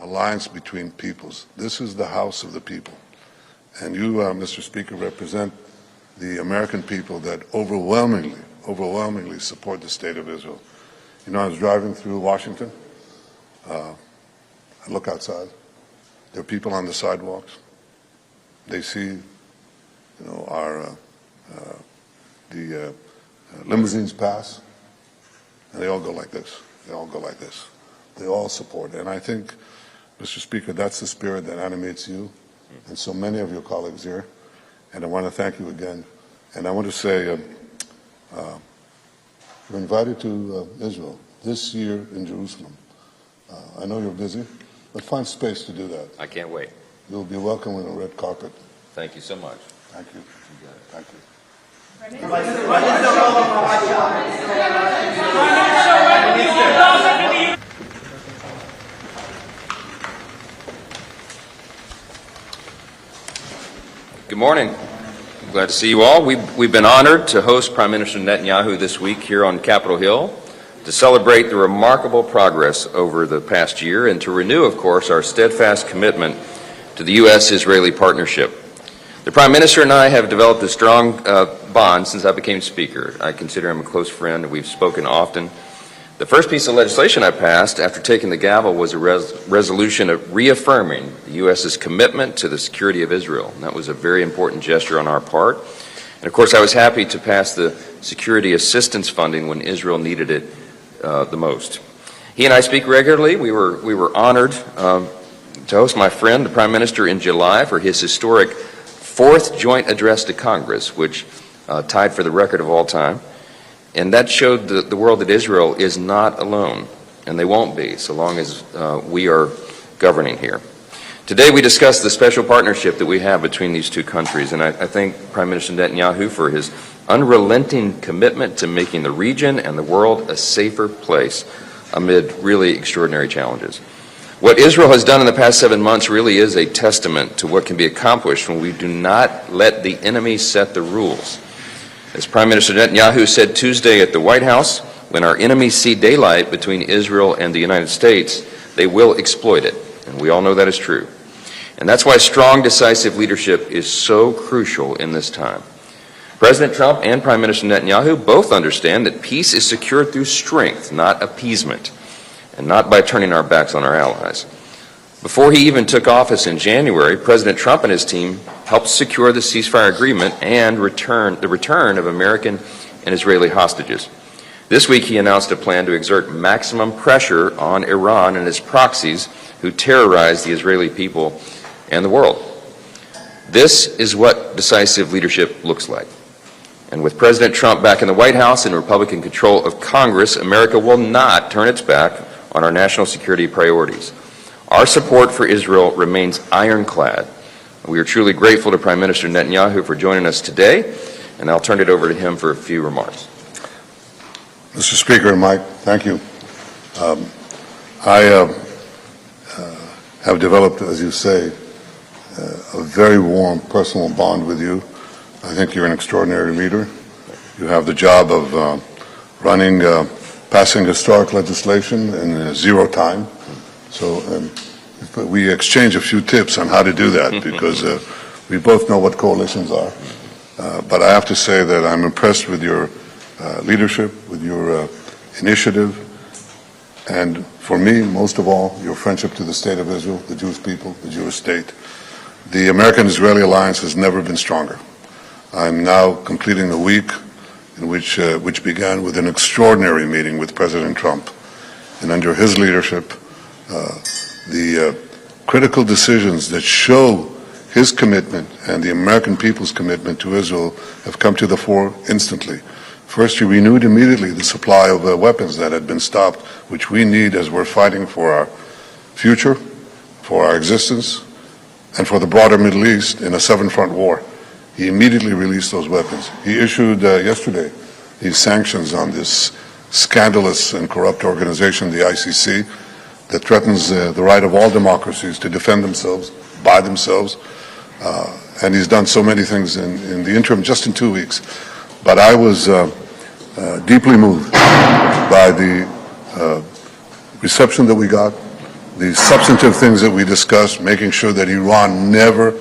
alliance between peoples. This is the house of the people. And you, Mr. Speaker, represent the American people that overwhelmingly support the state of Israel. You know, I was driving through Washington. I look outside. There are people on the sidewalks. They see, the limousines pass, and they all go like this. They all go like this. They all support. And I think, Mr. Speaker, that's the spirit that animates you and so many of your colleagues here. And I want to thank you again. And I want to say, you're invited to Israel this year in Jerusalem. I know you're busy, but find space to do that. I can't wait. You'll be welcome on a red carpet. Thank you so much. Thank you. Thank you. Good morning. I'm glad to see you all. We've been honored to host Prime Minister Netanyahu this week here on Capitol Hill to celebrate the remarkable progress over the past year and to renew, of course, our steadfast commitment to the U.S.-Israeli partnership. The Prime Minister and I have developed a strong bond since I became Speaker. I consider him a close friend, and we've spoken often. The first piece of legislation I passed after taking the gavel was a resolution of reaffirming the U.S.'s commitment to the security of Israel. And that was a very important gesture on our part. And of course, I was happy to pass the security assistance funding when Israel needed it the most. He and I speak regularly. We were honored to host my friend, the Prime Minister, in July for his historic fourth joint address to Congress, which tied for the record of all time. And that showed the world that Israel is not alone, and they won't be so long as we are governing here. Today we discuss the special partnership that we have between these two countries, and I thank Prime Minister Netanyahu for his unrelenting commitment to making the region and the world a safer place amid really extraordinary challenges. What Israel has done in the past 7 months really is a testament to what can be accomplished when we do not let the enemy set the rules. As Prime Minister Netanyahu said Tuesday at the White House, when our enemies see daylight between Israel and the United States, they will exploit it. And we all know that is true. And that's why strong, decisive leadership is so crucial in this time. President Trump and Prime Minister Netanyahu both understand that peace is secured through strength, not appeasement, and not by turning our backs on our allies. Before he even took office in January, President Trump and his team helped secure the ceasefire agreement and the return of American and Israeli hostages. This week he announced a plan to exert maximum pressure on Iran and its proxies who terrorize the Israeli people and the world. This is what decisive leadership looks like. And with President Trump back in the White House and Republican control of Congress, America will not turn its back on our national security priorities. Our support for Israel remains ironclad. We are truly grateful to Prime Minister Netanyahu for joining us today, and I'll turn it over to him for a few remarks. Mr. Speaker and Mike, thank you. I have developed, as you say, a very warm personal bond with you. I think you're an extraordinary leader. You have the job of passing historic legislation in zero time. So we exchange a few tips on how to do that because we both know what coalitions are. But I have to say that I'm impressed with your leadership, with your initiative, and for me, most of all, your friendship to the state of Israel, the Jewish people, the Jewish state. The American-Israeli alliance has never been stronger. I'm now completing a week in which began with an extraordinary meeting with President Trump. And under his leadership, the critical decisions that show his commitment and the American people's commitment to Israel have come to the fore instantly. First, he renewed immediately the supply of weapons that had been stopped, which we need as we're fighting for our future, for our existence, and for the broader Middle East in a seven-front war. He immediately released those weapons. He issued yesterday these sanctions on this scandalous and corrupt organization, the ICC, that threatens the right of all democracies to defend themselves by themselves. And he's done so many things in the interim, just in 2 weeks. But I was deeply moved by the reception that we got, the substantive things that we discussed, making sure that Iran never,